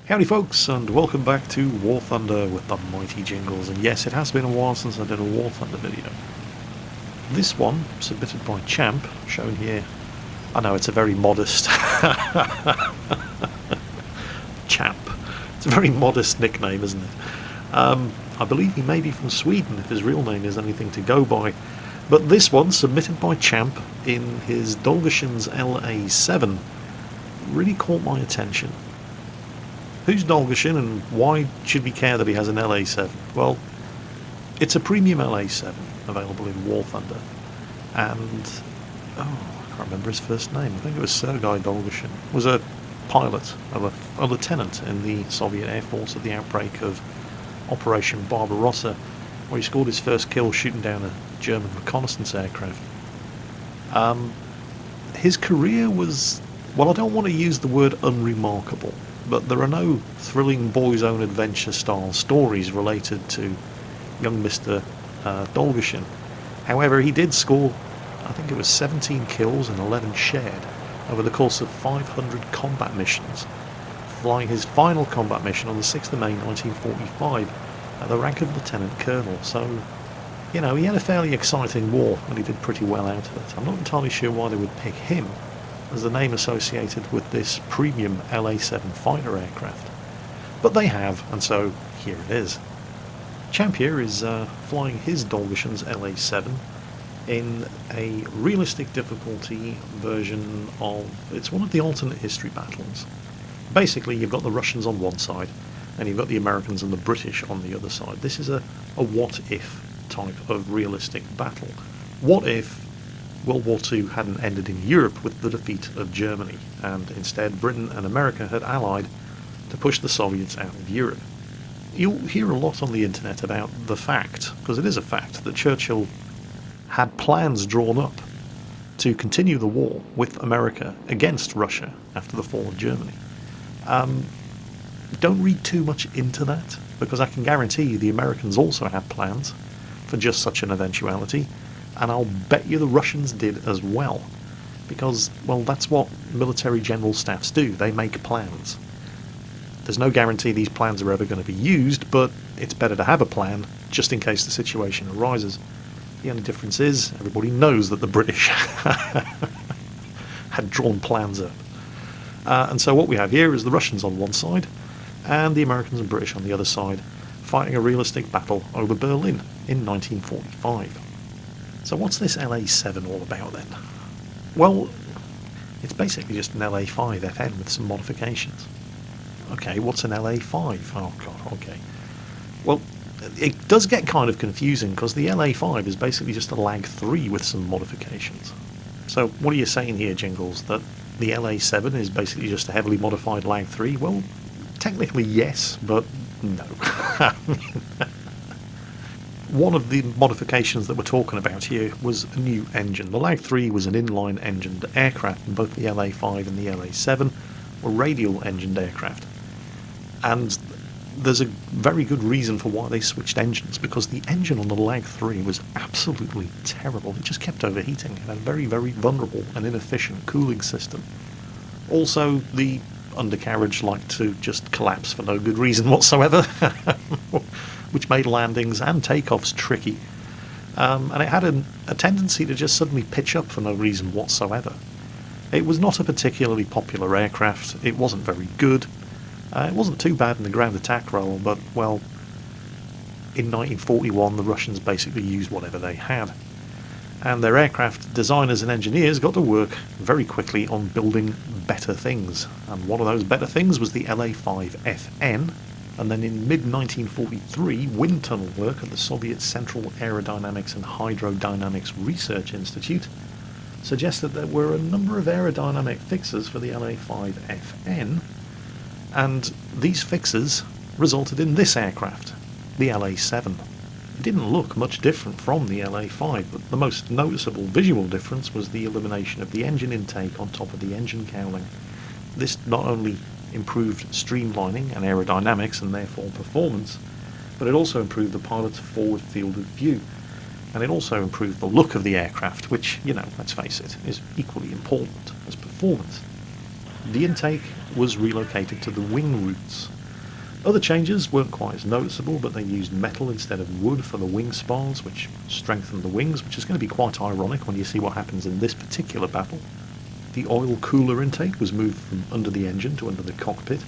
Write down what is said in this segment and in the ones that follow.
Howdy folks, and welcome back to War Thunder with the mighty Jingles. And yes, it has been a while since I did a War Thunder video. This one, submitted by Champ, shown here. I know, it's a very modest... Champ. It's a very modest nickname, isn't it? I believe he may be from Sweden, if his real name is anything to go by. But this one, submitted by Champ in his Dolgeschen's LA7, really caught my attention. Who's Dolgeschen and why should we care that he has an LA7? Well, it's a premium LA7 available in War Thunder, and I can't remember his first name. I think it was Sergei Dolgeschen. Was a pilot, a lieutenant in the Soviet Air Force at the outbreak of Operation Barbarossa, where he scored his first kill shooting down a German reconnaissance aircraft. His career was, well, I don't want to use the word unremarkable, but there are no thrilling boys' own adventure style stories related to young Mr. Dolgeschen. However, he did score, I think it was 17 kills and 11 shared over the course of 500 combat missions, flying his final combat mission on the 6th of May 1945 at the rank of Lieutenant Colonel. So, you know, he had a fairly exciting war and he did pretty well out of it. I'm not entirely sure why they would pick him as the name associated with this premium LA7 fighter aircraft. But they have, and so here it is. Champ here is flying his Dolgeschen's LA7 in a realistic difficulty version of, it's one of the alternate history battles. Basically, you've got the Russians on one side, and you've got the Americans and the British on the other side. This is a what-if type of realistic battle. What if World War II hadn't ended in Europe with the defeat of Germany, and instead Britain and America had allied to push the Soviets out of Europe? You'll hear a lot on the internet about the fact, because it is a fact, that Churchill had plans drawn up to continue the war with America against Russia after the fall of Germany. Don't read too much into that, because I can guarantee you the Americans also had plans for just such an eventuality, and I'll bet you the Russians did as well, because, well, that's what military general staffs do. They make plans. There's no guarantee these plans are ever going to be used, but it's better to have a plan just in case the situation arises. The only difference is everybody knows that the British had drawn plans up. And so what we have here is the Russians on one side and the Americans and British on the other side, fighting a realistic battle over Berlin in 1945. So what's this LA7 all about then? Well, it's basically just an LA5 FN with some modifications. Okay, what's an LA5? Oh god, okay. Well, it does get kind of confusing because the LA5 is basically just a Lag 3 with some modifications. So what are you saying here, Jingles? That the LA7 is basically just a heavily modified Lag 3? Well, technically yes, but no. One of the modifications that we're talking about here was a new engine. The Lag 3 was an inline engined aircraft, and both the LA5 and the LA7 were radial engined aircraft. And there's a very good reason for why they switched engines, because the engine on the Lag 3 was absolutely terrible. It just kept overheating. It had a very, very vulnerable and inefficient cooling system. Also, the undercarriage liked to just collapse for no good reason whatsoever, which made landings and takeoffs tricky. And it had a tendency to just suddenly pitch up for no reason whatsoever. It was not a particularly popular aircraft. It wasn't very good. It wasn't too bad in the ground attack role, but, well, in 1941 the Russians basically used whatever they had. And their aircraft designers and engineers got to work very quickly on building better things. And one of those better things was the LA5 FN, and then in mid-1943 wind tunnel work at the Soviet Central Aerodynamics and Hydrodynamics Research Institute suggested there were a number of aerodynamic fixes for the LA5 FN, and these fixes resulted in this aircraft, the LA7. It didn't look much different from the LA5, but the most noticeable visual difference was the elimination of the engine intake on top of the engine cowling. This not only improved streamlining and aerodynamics and therefore performance, but it also improved the pilot's forward field of view, and it also improved the look of the aircraft, which, you know, let's face it, is equally important as performance. The intake was relocated to the wing roots. Other changes weren't quite as noticeable, but they used metal instead of wood for the wing spars, which strengthened the wings, which is going to be quite ironic when you see what happens in this particular battle. The oil cooler intake was moved from under the engine to under the cockpit,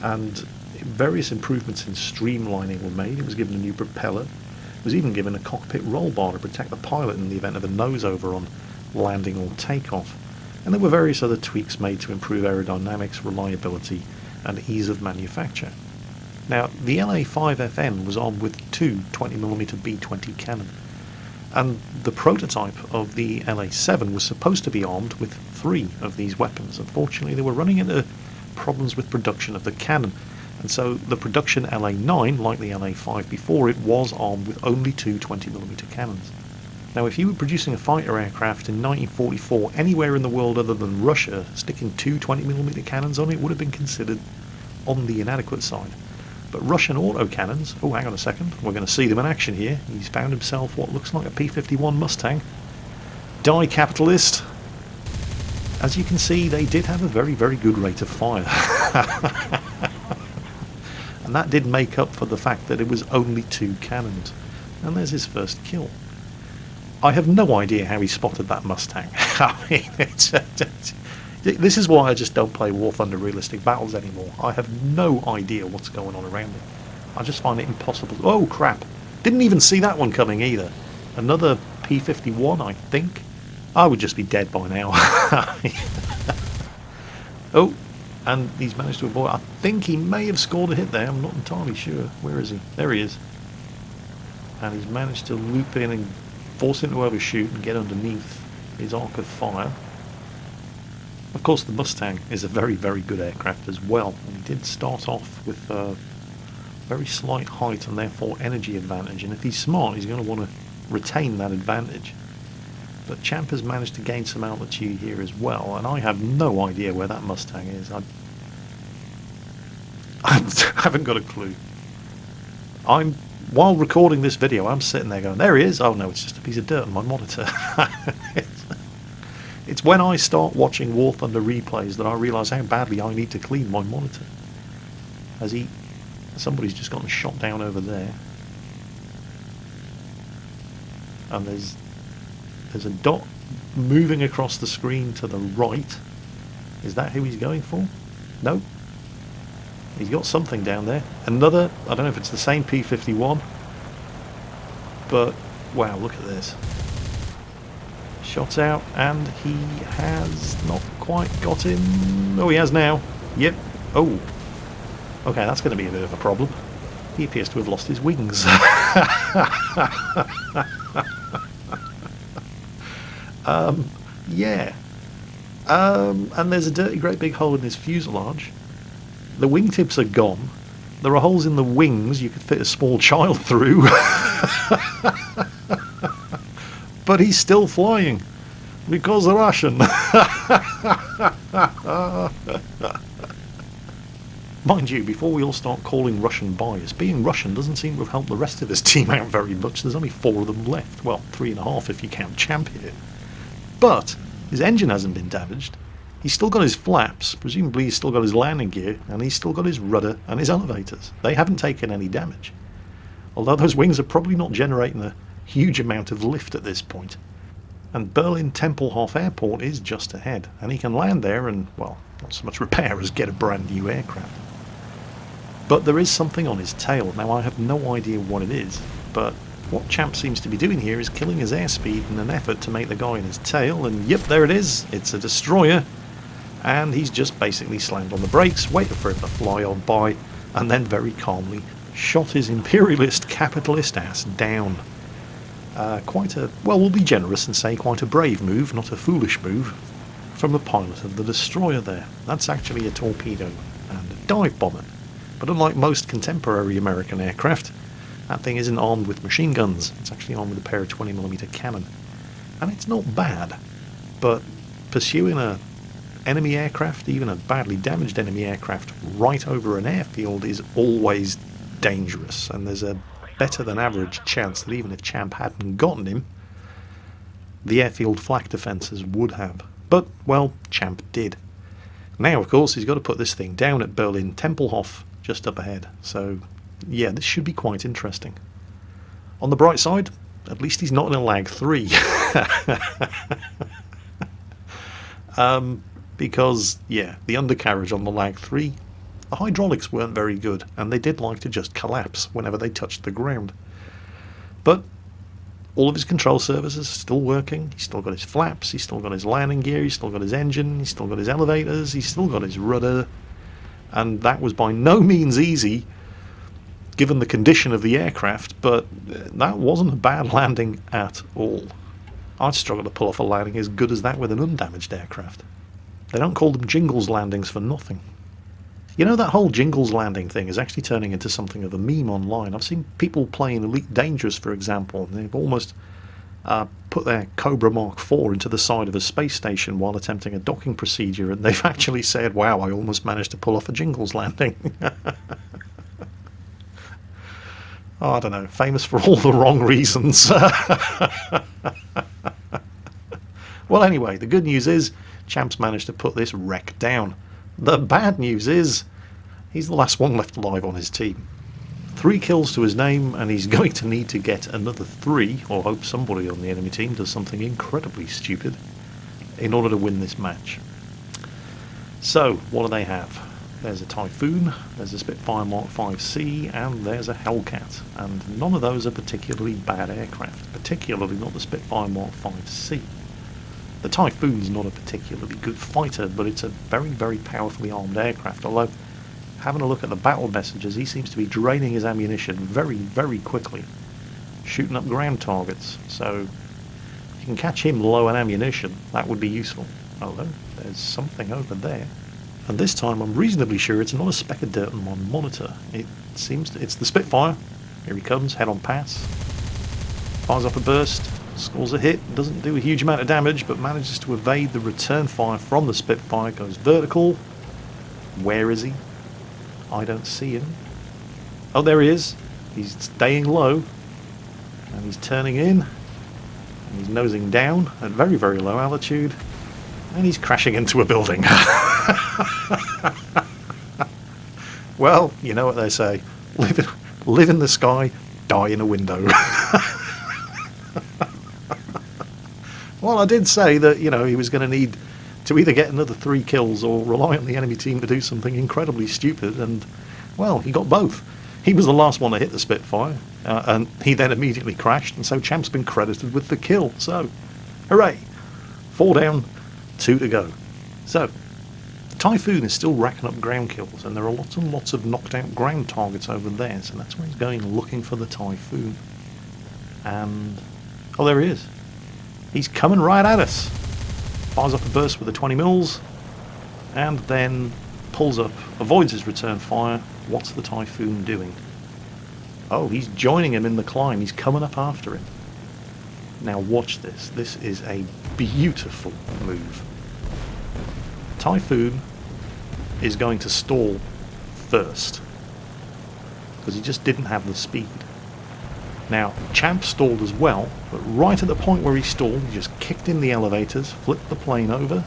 and various improvements in streamlining were made. It was given a new propeller. It was even given a cockpit roll bar to protect the pilot in the event of a nose-over on landing or takeoff. And there were various other tweaks made to improve aerodynamics, reliability, and ease of manufacture. Now, the LA5FN was armed with two 20mm B20 cannon, and the prototype of the LA7 was supposed to be armed with 3 of these weapons. Unfortunately, they were running into problems with production of the cannon, and so the production LA9, like the LA5 before it, was armed with only 2 20mm cannons. Now, if you were producing a fighter aircraft in 1944 anywhere in the world other than Russia, sticking 2 20mm cannons on it would have been considered on the inadequate side. But Russian autocannons, oh hang on a second, we're going to see them in action here. He's found himself what looks like a P-51 Mustang. Die capitalist. As you can see, they did have a very, very good rate of fire. And that did make up for the fact that it was only 2 cannons. And there's his first kill. I have no idea how he spotted that Mustang. I mean, this is why I just don't play War Thunder Realistic Battles anymore. I have no idea what's going on around me. I just find it impossible. Oh crap! Didn't even see that one coming either. Another P-51, I think. I would just be dead by now. Oh, and he's managed to avoid. I think he may have scored a hit there. I'm not entirely sure. Where is he? There he is. And he's managed to loop in and force him to overshoot and get underneath his arc of fire. Of course, the Mustang is a very, very good aircraft as well, and he did start off with a very slight height and therefore energy advantage, and if he's smart he's going to want to retain that advantage. But Champ has managed to gain some altitude here as well, and I have no idea where that Mustang is. I haven't got a clue. While recording this video, I'm sitting there going, there he is! Oh no, it's just a piece of dirt on my monitor. It's when I start watching War Thunder replays that I realise how badly I need to clean my monitor. Somebody's just gotten shot down over there. And there's a dot moving across the screen to the right. Is that who he's going for? No. He's got something down there. Another, I don't know if it's the same P-51, but wow, look at this. Shots out, and he has not quite got him. Oh, he has now. Yep. Oh. Okay, that's going to be a bit of a problem. He appears to have lost his wings. Yeah. And there's a dirty great big hole in his fuselage. The wingtips are gone. There are holes in the wings you could fit a small child through. But he's still flying because they're Russian. Mind you, before we all start calling Russian bias, being Russian doesn't seem to have helped the rest of his team out very much. There's only 4 of them left. Well, 3.5 if you count Champ here. But his engine hasn't been damaged. He's still got his flaps, presumably he's still got his landing gear, and he's still got his rudder and his elevators. They haven't taken any damage. Although those wings are probably not generating a huge amount of lift at this point. And Berlin Tempelhof Airport is just ahead, and he can land there and, well, not so much repair as get a brand new aircraft. But there is something on his tail. Now, I have no idea what it is, but what Champ seems to be doing here is killing his airspeed in an effort to make the guy in his tail, and yep, there it is. It's a destroyer, and he's just basically slammed on the brakes, waited for it to fly on by, and then very calmly shot his imperialist capitalist ass down. Quite a, well, we'll be generous and say quite a brave move, not a foolish move, from the pilot of the destroyer there. That's actually a torpedo and a dive bomber. But unlike most contemporary American aircraft, that thing isn't armed with machine guns. It's actually armed with a pair of 20mm cannon. And it's not bad, but pursuing a enemy aircraft, even a badly damaged enemy aircraft, right over an airfield is always dangerous, and there's a better than average chance that even if Champ hadn't gotten him, the airfield flak defences would have. But, well, Champ did. Now, of course, he's got to put this thing down at Berlin Tempelhof, just up ahead. So, yeah, this should be quite interesting. On the bright side, at least he's not in a lag 3. Because, yeah, the undercarriage on the lag 3, the hydraulics weren't very good, and they did like to just collapse whenever they touched the ground. But all of his control surfaces are still working. He's still got his flaps, he's still got his landing gear, he's still got his engine, he's still got his elevators, he's still got his rudder. And that was by no means easy, given the condition of the aircraft, but that wasn't a bad landing at all. I'd struggle to pull off a landing as good as that with an undamaged aircraft. They don't call them Jingles landings for nothing. You know, that whole Jingles landing thing is actually turning into something of a meme online. I've seen people playing Elite Dangerous, for example, and they've almost put their Cobra Mark IV into the side of a space station while attempting a docking procedure, and they've actually said, wow, I almost managed to pull off a Jingles landing. Oh, I don't know, famous for all the wrong reasons. Well, anyway, the good news is Champ's managed to put this wreck down. The bad news is he's the last one left alive on his team. 3 kills to his name, and he's going to need to get another 3, or hope somebody on the enemy team does something incredibly stupid, in order to win this match. So, what do they have? There's a Typhoon, there's a Spitfire Mark 5C, and there's a Hellcat. And none of those are particularly bad aircraft, particularly not the Spitfire Mark 5C. The Typhoon's not a particularly good fighter, but it's a very, very powerfully armed aircraft, although having a look at the battle messages, he seems to be draining his ammunition very, very quickly, shooting up ground targets. So if you can catch him low on ammunition, that would be useful. Although there's something over there. And this time I'm reasonably sure it's not a speck of dirt on my monitor. It seems it's the Spitfire. Here he comes, head on pass. Fires up a burst, scores a hit, doesn't do a huge amount of damage, but manages to evade the return fire from the Spitfire, goes vertical. Where is he? I don't see him. Oh, there he is. He's staying low, and he's turning in, and he's nosing down at very, very low altitude, and he's crashing into a building. Well, you know what they say, live in the sky, die in a window. Well, I did say that, you know, he was going to need to either get another 3 kills or rely on the enemy team to do something incredibly stupid, and, well, he got both. He was the last one to hit the Spitfire, and he then immediately crashed, and so Champ's been credited with the kill. So, hooray! 4 down, 2 to go. So, the Typhoon is still racking up ground kills, and there are lots and lots of knocked out ground targets over there, so that's where he's going, looking for the Typhoon. And, oh, there he is. He's coming right at us. Fires up a burst with the 20 mils, and then pulls up, avoids his return fire. What's the Typhoon doing? Oh, he's joining him in the climb. He's coming up after him. Now watch this. This is a beautiful move. Typhoon is going to stall first, because he just didn't have the speed. Now, Champ stalled as well, but right at the point where he stalled, he just kicked in the elevators, flipped the plane over,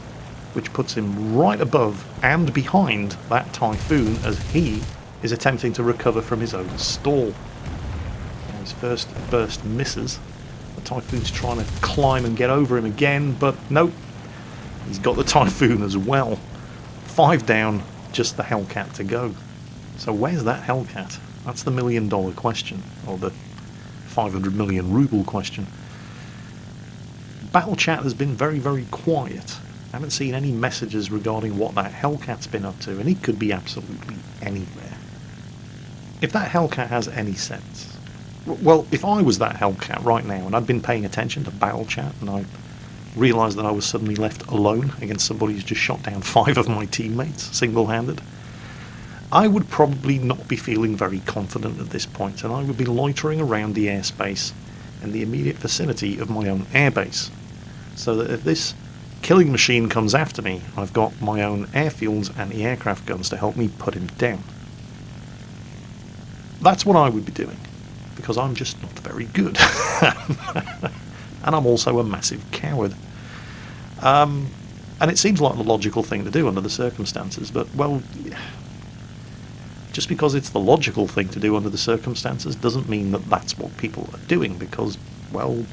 which puts him right above and behind that Typhoon as he is attempting to recover from his own stall. Now, his first burst misses. The Typhoon's trying to climb and get over him again, but nope. He's got the Typhoon as well. 5 down, just the Hellcat to go. So where's that Hellcat? That's the $1 million question, or the 500 million ruble question. Battle chat has been very, very quiet. I haven't seen any messages regarding what that Hellcat's been up to, and it could be absolutely anywhere. If that Hellcat has any sense, well, if I was that Hellcat right now and I'd been paying attention to battle chat and I realised that I was suddenly left alone against somebody who's just shot down 5 of my teammates single-handed, I would probably not be feeling very confident at this point, and I would be loitering around the airspace in the immediate vicinity of my own airbase, so that if this killing machine comes after me, I've got my own airfields and the aircraft guns to help me put him down. That's what I would be doing, because I'm just not very good. And I'm also a massive coward. And it seems like the logical thing to do under the circumstances, but, well, just because it's the logical thing to do under the circumstances doesn't mean that that's what people are doing, because, well,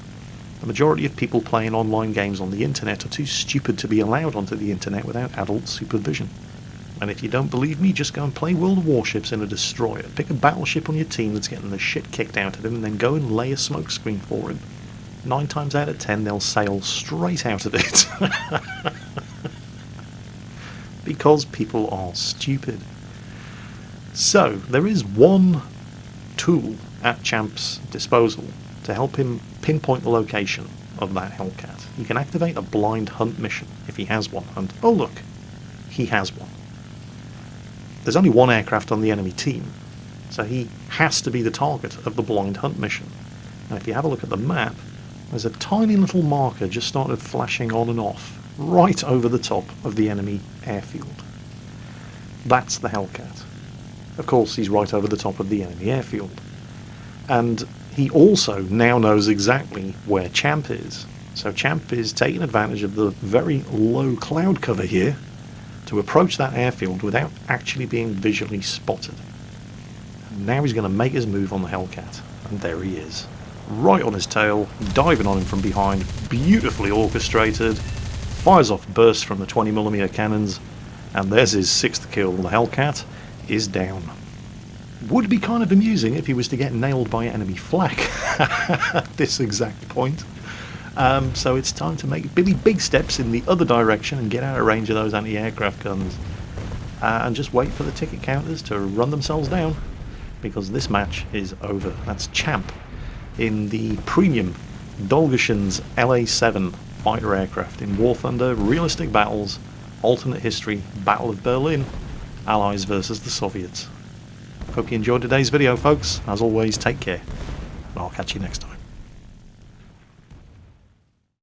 the majority of people playing online games on the internet are too stupid to be allowed onto the internet without adult supervision. And if you don't believe me, just go and play World of Warships in a destroyer. Pick a battleship on your team that's getting the shit kicked out of him, and then go and lay a smokescreen for him. 9 times out of 10, they'll sail straight out of it. Because people are stupid. So, there is one tool at Champ's disposal to help him pinpoint the location of that Hellcat. He can activate a blind hunt mission if he has one, and oh look, he has one. There's only one aircraft on the enemy team, so he has to be the target of the blind hunt mission. And if you have a look at the map, there's a tiny little marker just started flashing on and off right over the top of the enemy airfield. That's the Hellcat. Of course, he's right over the top of the enemy airfield. And he also now knows exactly where Champ is. So Champ is taking advantage of the very low cloud cover here to approach that airfield without actually being visually spotted. And now he's going to make his move on the Hellcat. And there he is. Right on his tail, diving on him from behind, beautifully orchestrated, fires off bursts from the 20mm cannons, and there's his 6th kill. The Hellcat is down. Would be kind of amusing if he was to get nailed by enemy flak at this exact point. So it's time to make really big steps in the other direction and get out of range of those anti-aircraft guns. And just wait for the ticket counters to run themselves down, because this match is over. That's Champ in the premium Dolgoshin's LA-7 fighter aircraft in War Thunder, Realistic Battles, Alternate History, Battle of Berlin, Allies versus the Soviets. Hope you enjoyed today's video, folks. As always, take care, and I'll catch you next time.